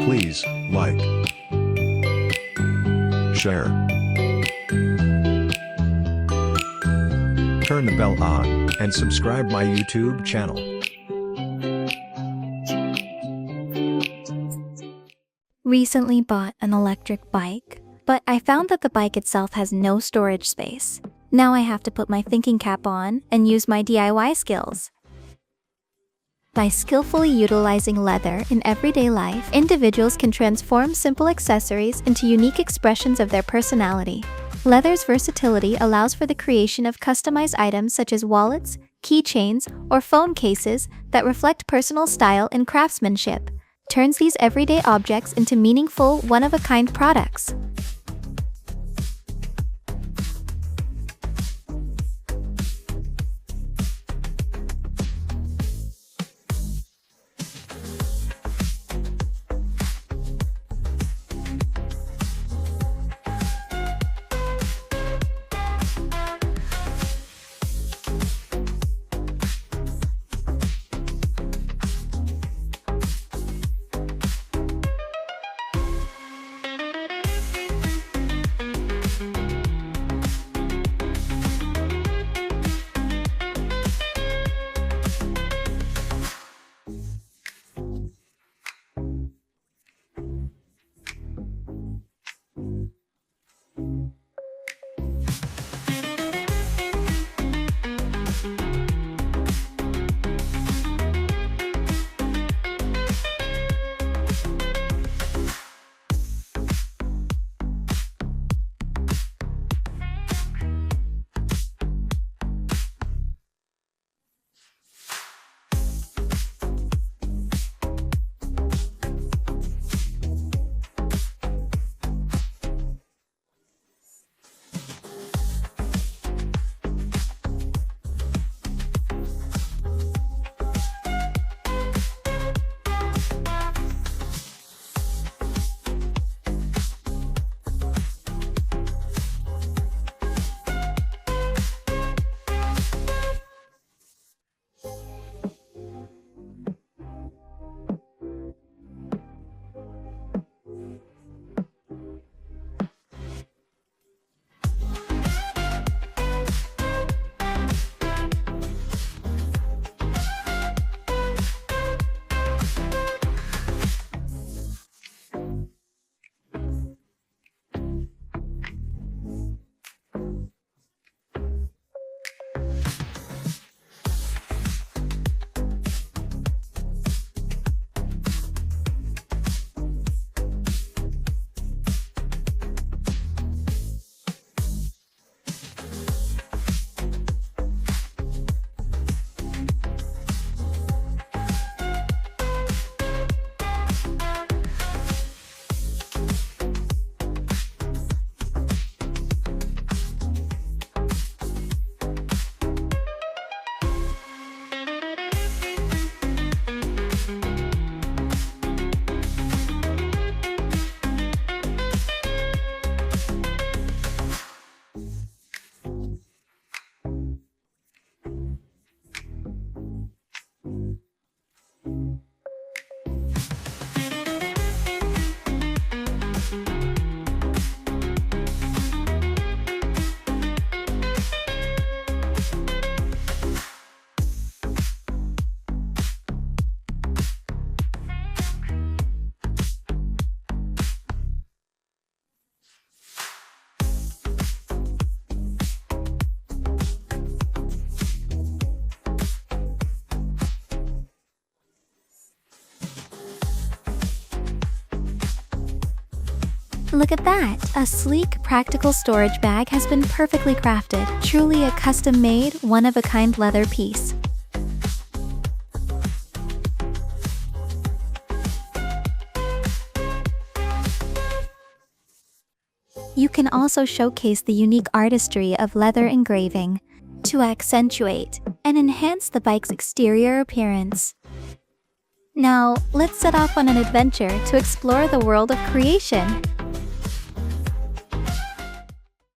Please like, share, turn the bell on, and subscribe my YouTube channel. Recently bought an electric bike, but I found that the bike itself has no storage space. Now I have to put my thinking cap on and use my DIY skills. By skillfully utilizing leather in everyday life, individuals can transform simple accessories into unique expressions of their personality. Leather's versatility allows for the creation of customized items such as wallets, keychains, or phone cases that reflect personal style and craftsmanship, turns these everyday objects into meaningful, one-of-a-kind products. Look at that! A sleek, practical storage bag has been perfectly crafted, truly a custom-made, one-of-a-kind leather piece. You can also showcase the unique artistry of leather engraving to accentuate and enhance the bike's exterior appearance. Now, let's set off on an adventure to explore the world of creation.